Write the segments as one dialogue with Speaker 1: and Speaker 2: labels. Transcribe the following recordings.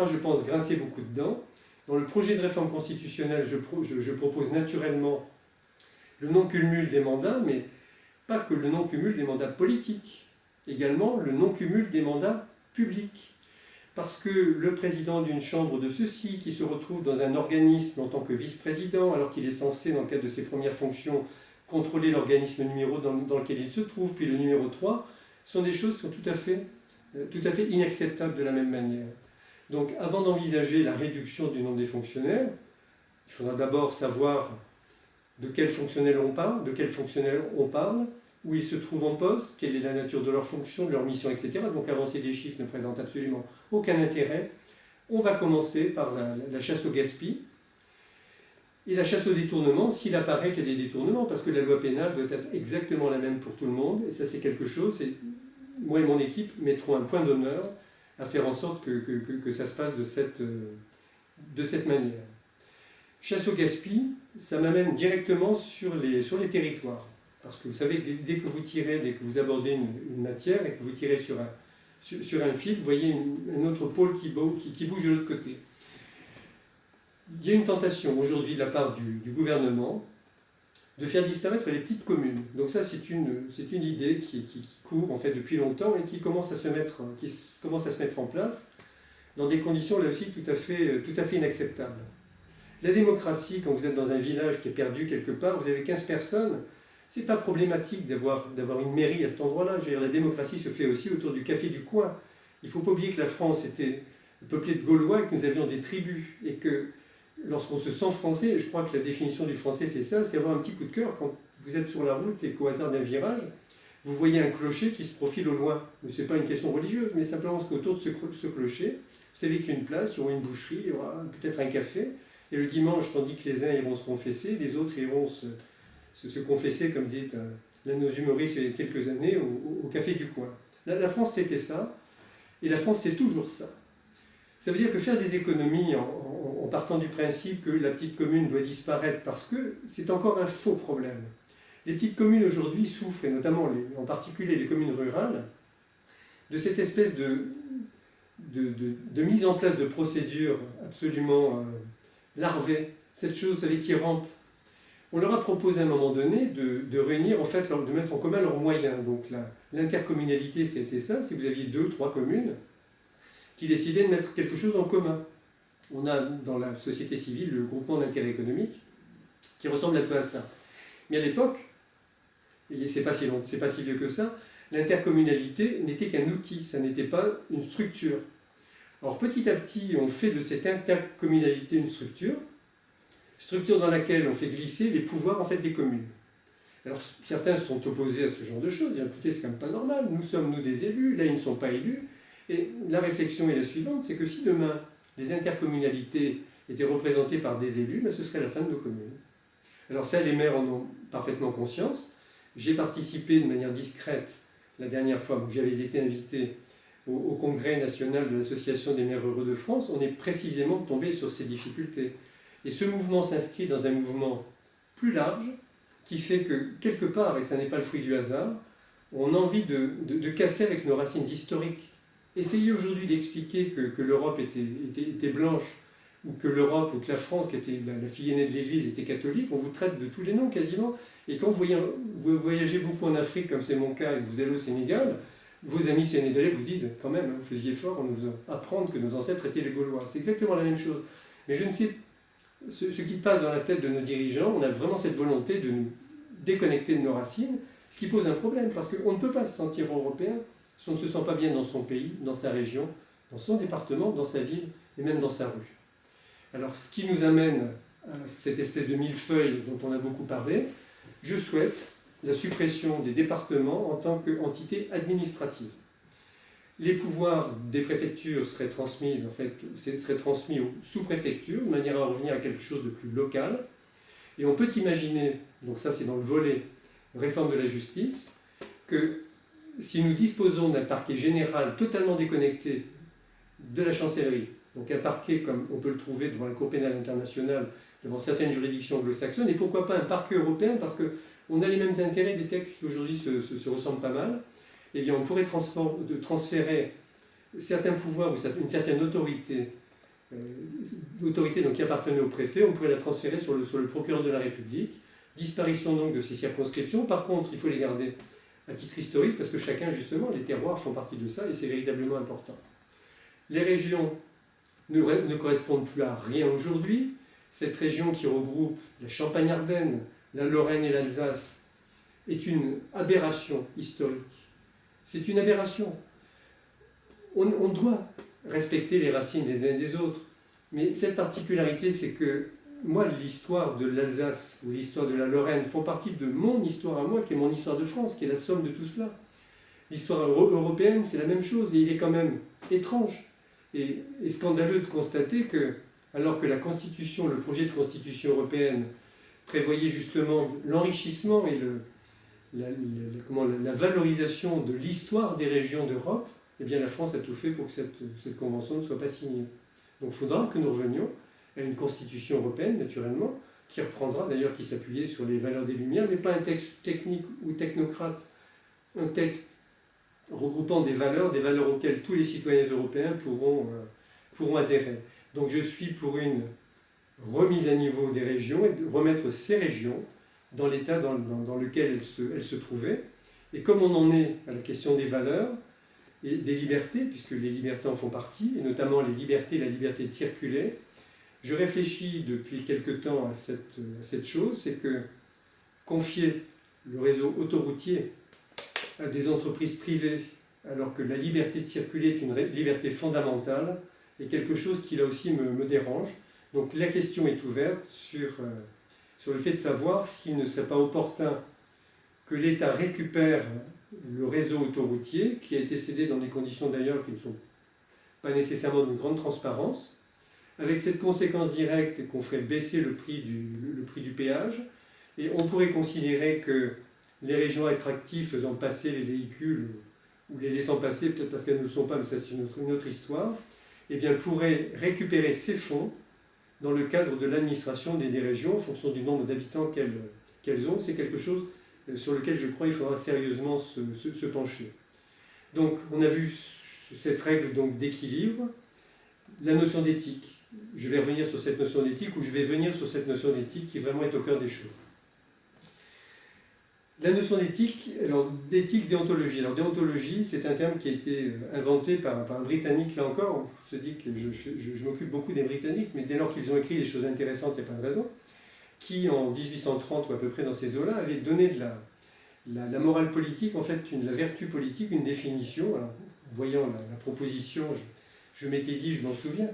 Speaker 1: fera, je pense, grincer beaucoup de dents. Dans le projet de réforme constitutionnelle, je propose naturellement le non-cumul des mandats, mais pas que le non-cumul des mandats politiques, également le non-cumul des mandats publics. Parce que le président d'une chambre de ceci, qui se retrouve dans un organisme en tant que vice-président, alors qu'il est censé, dans le cadre de ses premières fonctions, contrôler l'organisme numéro dans lequel il se trouve, puis le numéro 3, sont des choses qui sont tout à fait inacceptables de la même manière. Donc avant d'envisager la réduction du nombre des fonctionnaires, il faudra d'abord savoir de quels fonctionnaires on parle, où ils se trouvent en poste, quelle est la nature de leur fonction, de leur mission, etc. Donc avancer des chiffres ne présente absolument aucun intérêt. On va commencer par la chasse au gaspillage et la chasse au détournement, s'il apparaît qu'il y a des détournements, parce que la loi pénale doit être exactement la même pour tout le monde, et ça c'est quelque chose, moi et mon équipe mettrons un point d'honneur à faire en sorte que ça se passe de cette manière. Chasse au gaspillage, ça m'amène directement sur les territoires. Parce que vous savez, dès que vous abordez une matière et que vous tirez sur un fil, vous voyez un autre pôle qui bouge de l'autre côté. Il y a une tentation aujourd'hui de la part du gouvernement de faire disparaître les petites communes. Donc ça, c'est une idée qui court en fait depuis longtemps et qui commence à se mettre en place dans des conditions là aussi tout à fait inacceptables. La démocratie, quand vous êtes dans un village qui est perdu quelque part, vous avez 15 personnes, c'est pas problématique d'avoir une mairie à cet endroit-là. Je veux dire, la démocratie se fait aussi autour du café du coin. Il ne faut pas oublier que la France était peuplée de Gaulois et que nous avions des tribus. Et que lorsqu'on se sent français, et je crois que la définition du français c'est ça, c'est avoir un petit coup de cœur quand vous êtes sur la route et qu'au hasard d'un virage, vous voyez un clocher qui se profile au loin. Ce n'est pas une question religieuse, mais simplement parce qu'autour de ce clocher, vous savez qu'il y a une place, il y aura une boucherie, il y aura peut-être un café. Et le dimanche, tandis que les uns iront se confesser, les autres iront se confesser, comme dit l'un de nos humoristes il y a quelques années, au café du coin. La France, c'était ça, et la France, c'est toujours ça. Ça veut dire que faire des économies en partant du principe que la petite commune doit disparaître, parce que c'est encore un faux problème. Les petites communes aujourd'hui souffrent, et notamment en particulier les communes rurales, de cette espèce de mise en place de procédures absolument larvées, cette chose avec qui rampe. On leur a proposé à un moment donné de réunir, en fait, de mettre en commun leurs moyens. Donc l'intercommunalité, c'était ça, si vous aviez 2 ou 3 communes qui décidaient de mettre quelque chose en commun. On a dans la société civile le groupement d'intérêt économique qui ressemble un peu à ça. Mais à l'époque, et c'est pas si vieux que ça, l'intercommunalité n'était qu'un outil, ça n'était pas une structure. Alors petit à petit, on fait de cette intercommunalité une structure dans laquelle on fait glisser les pouvoirs en fait des communes. Alors certains se sont opposés à ce genre de choses, ils disent écoutez, c'est quand même pas normal, nous sommes des élus, là ils ne sont pas élus. Et la réflexion est la suivante, c'est que si demain les intercommunalités étaient représentées par des élus, ben, ce serait la fin de nos communes. Alors ça, les maires en ont parfaitement conscience. J'ai participé de manière discrète la dernière fois où j'avais été invité au congrès national de l'Association des maires heureux de France. On est précisément tombé sur ces difficultés. Et ce mouvement s'inscrit dans un mouvement plus large qui fait que, quelque part, et ça n'est pas le fruit du hasard, on a envie de casser avec nos racines historiques. Essayez aujourd'hui d'expliquer que l'Europe était blanche, ou que l'Europe, ou que la France, qui était la fille aînée de l'Église, était catholique, on vous traite de tous les noms quasiment. Et quand vous voyagez beaucoup en Afrique, comme c'est mon cas, et que vous allez au Sénégal, vos amis sénégalais vous disent, quand même, vous faisiez fort, on nous apprendre que nos ancêtres étaient les Gaulois. C'est exactement la même chose. Mais je ne sais ce qui passe dans la tête de nos dirigeants, on a vraiment cette volonté de nous déconnecter de nos racines, ce qui pose un problème, parce qu'on ne peut pas se sentir européen si on ne se sent pas bien dans son pays, dans sa région, dans son département, dans sa ville, et même dans sa rue. Alors, ce qui nous amène à cette espèce de millefeuille dont on a beaucoup parlé, je souhaite la suppression des départements en tant qu'entité administrative. Les pouvoirs des préfectures seraient transmis aux sous-préfectures, de manière à revenir à quelque chose de plus local. Et on peut imaginer, donc ça c'est dans le volet réforme de la justice, que si nous disposons d'un parquet général totalement déconnecté de la chancellerie, donc un parquet comme on peut le trouver devant la Cour pénale internationale, devant certaines juridictions anglo-saxonnes, et pourquoi pas un parquet européen, parce qu'on a les mêmes intérêts des textes qui aujourd'hui se ressemblent pas mal, eh bien on pourrait transférer certains pouvoirs ou une certaine autorité l'autorité qui appartenait au préfet, on pourrait la transférer sur le procureur de la République. Disparition donc de ces circonscriptions. Par contre, il faut les garder à titre historique parce que chacun, justement, les terroirs font partie de ça et c'est véritablement important. Les régions ne correspondent plus à rien aujourd'hui. Cette région qui regroupe la Champagne-Ardenne, la Lorraine et l'Alsace est une aberration historique. C'est une aberration. On doit respecter les racines des uns et des autres. Mais cette particularité, c'est que moi, l'histoire de l'Alsace ou l'histoire de la Lorraine font partie de mon histoire à moi, qui est mon histoire de France, qui est la somme de tout cela. L'histoire européenne, c'est la même chose, et il est quand même étrange et scandaleux de constater que, alors que la Constitution, le projet de Constitution européenne, prévoyait justement l'enrichissement et la valorisation de l'histoire des régions d'Europe, eh bien la France a tout fait pour que cette convention ne soit pas signée. Donc il faudra que nous revenions à une constitution européenne, naturellement, qui reprendra d'ailleurs, qui s'appuyait sur les valeurs des Lumières, mais pas un texte technique ou technocrate, un texte regroupant des valeurs auxquelles tous les citoyens européens pourront adhérer. Donc je suis pour une remise à niveau des régions et de remettre ces régions dans l'état dans lequel elles se trouvaient. Et comme on en est à la question des valeurs et des libertés, puisque les libertés en font partie, et notamment les libertés, la liberté de circuler, je réfléchis depuis quelque temps à cette chose, c'est que confier le réseau autoroutier à des entreprises privées, alors que la liberté de circuler est une liberté fondamentale, est quelque chose qui là aussi me dérange. Donc la question est ouverte sur le fait de savoir s'il ne serait pas opportun que l'État récupère le réseau autoroutier, qui a été cédé dans des conditions d'ailleurs qui ne sont pas nécessairement d'une grande transparence, avec cette conséquence directe qu'on ferait baisser le prix du péage, et on pourrait considérer que les régions attractives faisant passer les véhicules, ou les laissant passer, peut-être parce qu'elles ne le sont pas, mais ça c'est une autre histoire, eh bien pourraient récupérer ces fonds dans le cadre de l'administration des régions, en fonction du nombre d'habitants qu'elles ont. C'est quelque chose sur lequel je crois qu'il faudra sérieusement se pencher. Donc on a vu cette règle d'équilibre, la notion d'éthique. Je vais revenir sur cette notion d'éthique, ou je vais venir sur cette notion d'éthique qui vraiment est au cœur des choses. La notion d'éthique, alors d'éthique, déontologie. Alors déontologie, c'est un terme qui a été inventé par un Britannique, là encore. On se dit que je m'occupe beaucoup des Britanniques, mais dès lors qu'ils ont écrit des choses intéressantes, il n'y a pas de raison, qui en 1830 ou à peu près dans ces eaux-là, avait donné de la morale politique, en fait la vertu politique, une définition. Alors, en voyant la proposition, je m'étais dit, je m'en souviens,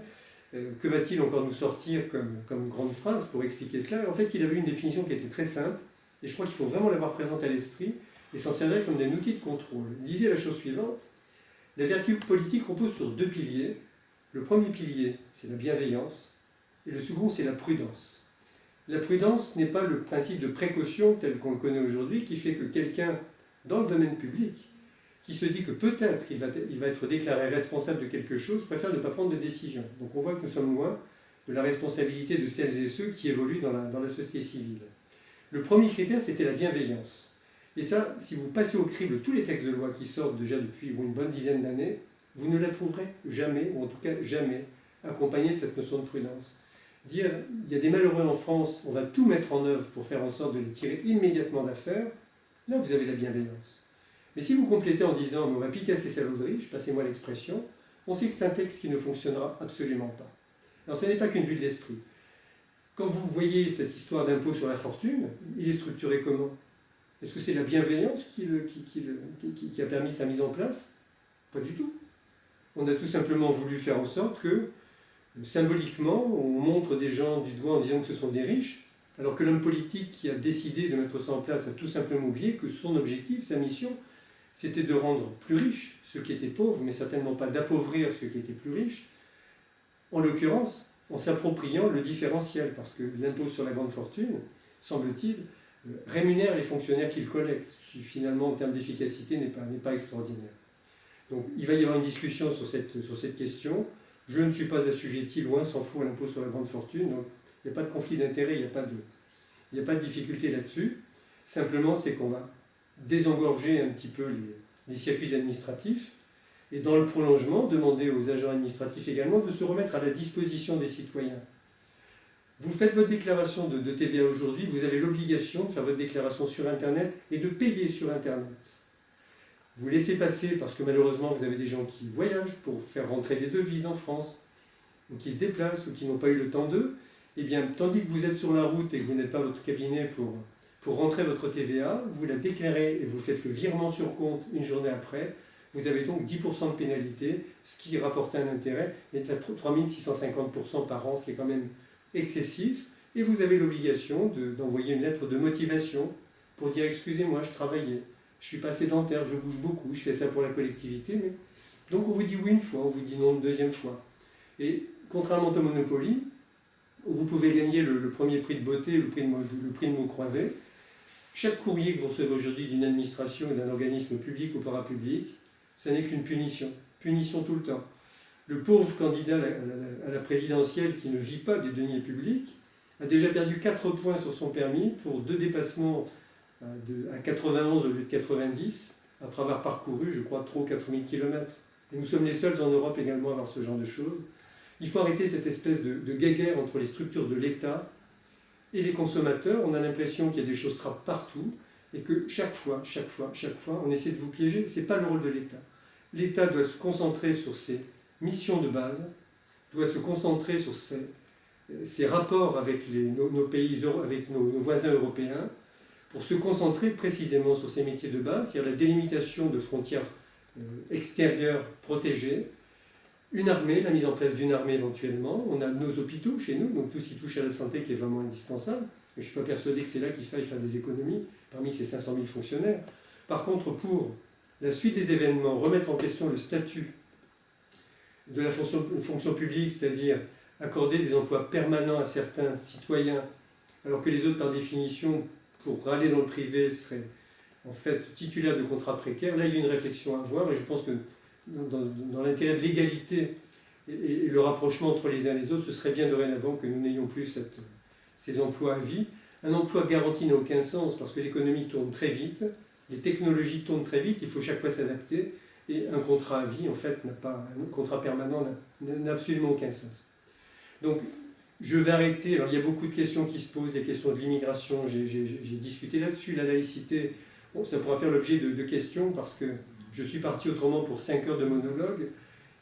Speaker 1: que va-t-il encore nous sortir comme grande phrase pour expliquer cela? En fait, il avait une définition qui était très simple, et je crois qu'il faut vraiment l'avoir présente à l'esprit, et s'en servir comme un outil de contrôle. Il disait la chose suivante: la vertu politique repose sur deux piliers. Le premier pilier, c'est la bienveillance, et le second, c'est la prudence. La prudence n'est pas le principe de précaution tel qu'on le connaît aujourd'hui, qui fait que quelqu'un, dans le domaine public, qui se dit que peut-être il va être déclaré responsable de quelque chose, préfère ne pas prendre de décision. Donc on voit que nous sommes loin de la responsabilité de celles et ceux qui évoluent dans la société civile. Le premier critère, c'était la bienveillance. Et ça, si vous passez au crible tous les textes de loi qui sortent déjà depuis une bonne dizaine d'années, vous ne la trouverez jamais, ou en tout cas jamais, accompagnée de cette notion de prudence. Dire, il y a des malheureux en France, on va tout mettre en œuvre pour faire en sorte de les tirer immédiatement d'affaire, là vous avez la bienveillance. Mais si vous complétez en disant, on va piquer à ces salauderies, passez-moi l'expression, on sait que c'est un texte qui ne fonctionnera absolument pas. Alors ce n'est pas qu'une vue de l'esprit. Quand vous voyez cette histoire d'impôt sur la fortune, il est structuré comment? Est-ce que c'est la bienveillance qui a permis sa mise en place? Pas du tout. On a tout simplement voulu faire en sorte que, symboliquement, on montre des gens du doigt en disant que ce sont des riches, alors que l'homme politique qui a décidé de mettre ça en place a tout simplement oublié que son objectif, sa mission, c'était de rendre plus riches ceux qui étaient pauvres, mais certainement pas d'appauvrir ceux qui étaient plus riches, en l'occurrence en s'appropriant le différentiel, parce que l'impôt sur la grande fortune, semble-t-il, rémunère les fonctionnaires qu'il collecte, ce qui finalement en termes d'efficacité n'est pas extraordinaire. Donc il va y avoir une discussion sur cette question. Je ne suis pas assujetti, loin s'en faut, à l'impôt sur la grande fortune, donc il n'y a pas de conflit d'intérêt, il n'y a pas de difficulté là-dessus. Simplement, c'est qu'on va désengorger un petit peu les circuits administratifs, Et dans le prolongement, demander aux agents administratifs également de se remettre à la disposition des citoyens. Vous faites votre déclaration de TVA aujourd'hui, vous avez l'obligation de faire votre déclaration sur Internet et de payer sur Internet. Vous laissez passer parce que malheureusement vous avez des gens qui voyagent pour faire rentrer des devises en France, ou qui se déplacent, ou qui n'ont pas eu le temps d'eux. Eh bien, tandis que vous êtes sur la route et que vous n'êtes pas à votre cabinet pour rentrer votre TVA, vous la déclarez et vous faites le virement sur compte une journée après. Vous avez donc 10% de pénalité, ce qui rapporte un intérêt est à 3650% par an, ce qui est quand même excessif. Et vous avez l'obligation d'envoyer une lettre de motivation pour dire « Excusez-moi, je travaillais, je suis pas sédentaire, je bouge beaucoup, je fais ça pour la collectivité. » Mais... Donc on vous dit oui une fois, on vous dit non une deuxième fois. Et contrairement au Monopoly, où vous pouvez gagner le premier prix de beauté, le prix de mots croisés, chaque courrier que vous recevez aujourd'hui d'une administration et d'un organisme public ou parapublic, ce n'est qu'une punition. Punition tout le temps. Le pauvre candidat à la présidentielle qui ne vit pas des deniers publics a déjà perdu 4 points sur son permis pour 2 dépassements à 91 au lieu de 90, après avoir parcouru, je crois, trop 4000 km. Et nous sommes les seuls en Europe également à avoir ce genre de choses. Il faut arrêter cette espèce de guéguerre entre les structures de l'État et les consommateurs. On a l'impression qu'il y a des choses trappes partout et que chaque fois, on essaie de vous piéger. Ce n'est pas le rôle de l'État. L'État doit se concentrer sur ses missions de base, doit se concentrer sur ses rapports avec nos pays, avec nos voisins européens, pour se concentrer précisément sur ces métiers de base, c'est-à-dire la délimitation de frontières extérieures protégées, une armée, la mise en place d'une armée éventuellement. On a nos hôpitaux chez nous, donc tout ce qui touche à la santé qui est vraiment indispensable. Mais je ne suis pas persuadé que c'est là qu'il faille faire des économies parmi ces 500 000 fonctionnaires. Par contre, pour la suite des événements, remettre en question le statut de la fonction publique, c'est-à-dire accorder des emplois permanents à certains citoyens, alors que les autres, par définition, pour aller dans le privé, seraient en fait titulaires de contrats précaires. Là, il y a une réflexion à avoir, et je pense que dans l'intérêt de l'égalité et le rapprochement entre les uns et les autres, ce serait bien dorénavant que nous n'ayons plus ces emplois à vie. Un emploi garanti n'a aucun sens, parce que l'économie tourne très vite, les technologies tournent très vite, il faut chaque fois s'adapter, et un contrat à vie, en fait, un contrat permanent n'a absolument aucun sens. Donc, je vais arrêter. Alors, il y a beaucoup de questions qui se posent, des questions de l'immigration, j'ai discuté là-dessus, la laïcité. Bon, ça pourra faire l'objet de questions, parce que je suis parti autrement pour 5 heures de monologue,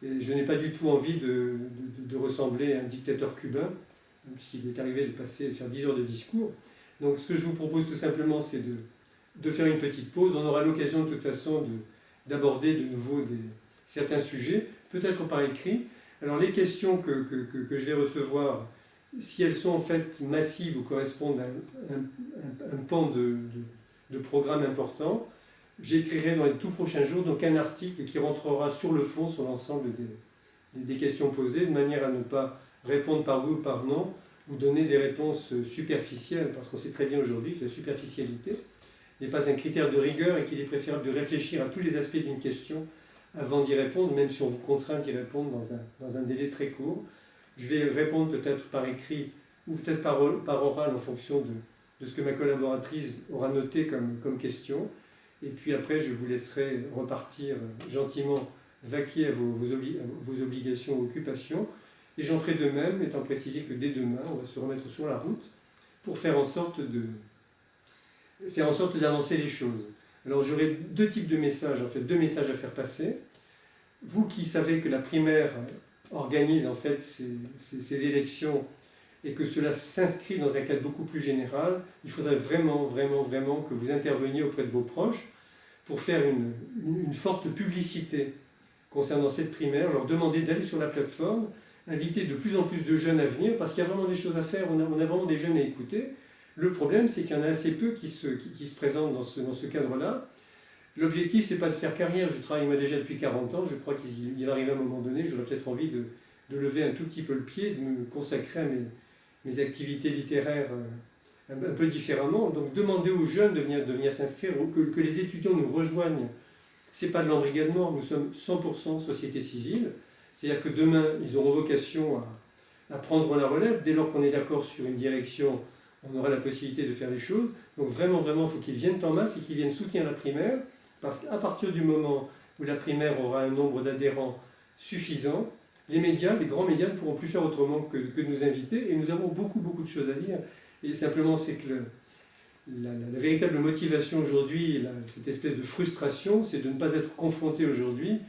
Speaker 1: et je n'ai pas du tout envie de ressembler à un dictateur cubain, puisqu'il est arrivé de faire 10 heures de discours. Donc, ce que je vous propose tout simplement, c'est de faire une petite pause. On aura l'occasion de toute façon d'aborder de nouveau certains sujets, peut-être par écrit. Alors les questions que je vais recevoir, si elles sont en fait massives ou correspondent à un pan de programme important, j'écrirai dans les tout prochains jours donc un article qui rentrera sur le fond sur l'ensemble des questions posées, de manière à ne pas répondre par oui ou par non, ou donner des réponses superficielles, parce qu'on sait très bien aujourd'hui que la superficialité n'est pas un critère de rigueur et qu'il est préférable de réfléchir à tous les aspects d'une question avant d'y répondre, même si on vous contraint d'y répondre dans un délai très court. Je vais répondre peut-être par écrit ou peut-être par oral en fonction de ce que ma collaboratrice aura noté comme question. Et puis après, je vous laisserai repartir gentiment, vaquer à vos obligations ou occupations. Et j'en ferai de même, étant précisé que dès demain, on va se remettre sur la route pour faire en sorte d'avancer les choses. Alors j'aurai 2 types de messages, en fait 2 messages à faire passer. Vous qui savez que la primaire organise en fait ces élections et que cela s'inscrit dans un cadre beaucoup plus général, il faudrait vraiment que vous interveniez auprès de vos proches pour faire une forte publicité concernant cette primaire, leur demander d'aller sur la plateforme, inviter de plus en plus de jeunes à venir, parce qu'il y a vraiment des choses à faire, on a vraiment des jeunes à écouter. Le problème, c'est qu'il y en a assez peu qui se présentent dans ce cadre-là. L'objectif, c'est pas de faire carrière. Je travaille moi déjà depuis 40 ans. Je crois qu'il va arriver un moment donné, j'aurais peut-être envie de lever un tout petit peu le pied, de me consacrer à mes activités littéraires un peu différemment. Donc demander aux jeunes de venir s'inscrire, ou que les étudiants nous rejoignent. C'est pas de l'embrigadement, nous sommes 100% société civile. C'est-à-dire que demain, ils auront vocation à prendre la relève. Dès lors qu'on est d'accord sur une direction, on aura la possibilité de faire les choses. Donc vraiment, il faut qu'ils viennent en masse et qu'ils viennent soutenir la primaire, parce qu'à partir du moment où la primaire aura un nombre d'adhérents suffisant, les médias, les grands médias ne pourront plus faire autrement que de nous inviter, et nous avons beaucoup de choses à dire. Et simplement, c'est que la véritable motivation aujourd'hui, cette espèce de frustration, c'est de ne pas être confronté aujourd'hui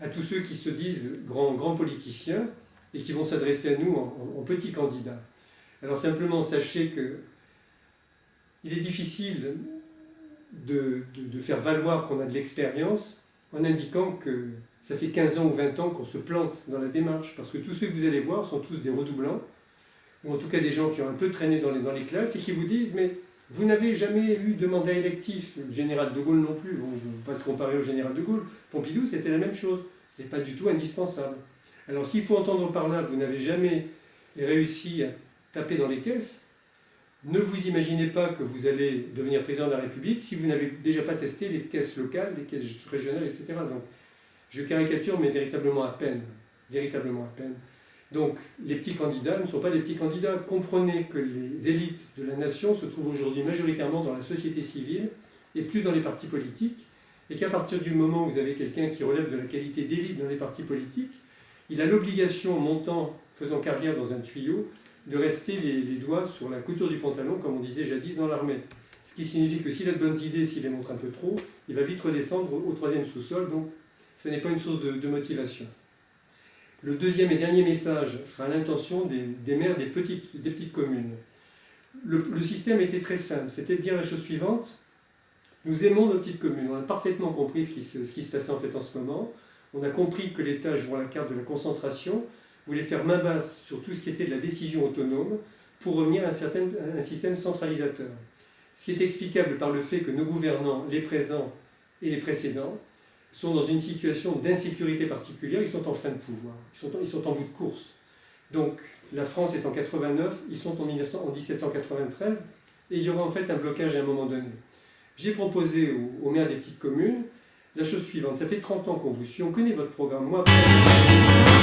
Speaker 1: à tous ceux qui se disent grands politiciens et qui vont s'adresser à nous en petits candidats. Alors simplement, sachez que il est difficile de faire valoir qu'on a de l'expérience en indiquant que ça fait 15 ans ou 20 ans qu'on se plante dans la démarche, parce que tous ceux que vous allez voir sont tous des redoublants, ou en tout cas des gens qui ont un peu traîné dans les classes et qui vous disent « mais vous n'avez jamais eu de mandat électif ». Le général de Gaulle non plus, bon, je ne veux pas se comparer au général de Gaulle. Pompidou, c'était la même chose, ce n'était pas du tout indispensable. Alors s'il faut entendre par là, vous n'avez jamais réussi à taper dans les caisses, ne vous imaginez pas que vous allez devenir président de la République si vous n'avez déjà pas testé les caisses locales, les caisses régionales, etc. Donc, je caricature, mais véritablement à peine. Véritablement à peine. Donc, les petits candidats ne sont pas des petits candidats. Comprenez que les élites de la nation se trouvent aujourd'hui majoritairement dans la société civile et plus dans les partis politiques, et qu'à partir du moment où vous avez quelqu'un qui relève de la qualité d'élite dans les partis politiques, il a l'obligation, montant, faisant carrière dans un tuyau, de rester les doigts sur la couture du pantalon, comme on disait jadis dans l'armée. Ce qui signifie que s'il a de bonnes idées, s'il les montre un peu trop, il va vite redescendre au troisième sous-sol, donc ce n'est pas une source de motivation. Le deuxième et dernier message sera l'intention des maires des petites communes. Le système était très simple, c'était de dire la chose suivante: nous aimons nos petites communes, on a parfaitement compris ce qui se passait en fait en ce moment, on a compris que l'État jouant la carte de la concentration voulait faire main basse sur tout ce qui était de la décision autonome pour revenir à un système centralisateur. Ce qui est explicable par le fait que nos gouvernants, les présents et les précédents, sont dans une situation d'insécurité particulière, ils sont en fin de pouvoir, ils sont en bout de course. Donc la France est en 89, ils sont en 1793, et il y aura en fait un blocage à un moment donné. J'ai proposé aux maires des petites communes la chose suivante: ça fait 30 ans qu'on vous suit, on connaît votre programme, moi après...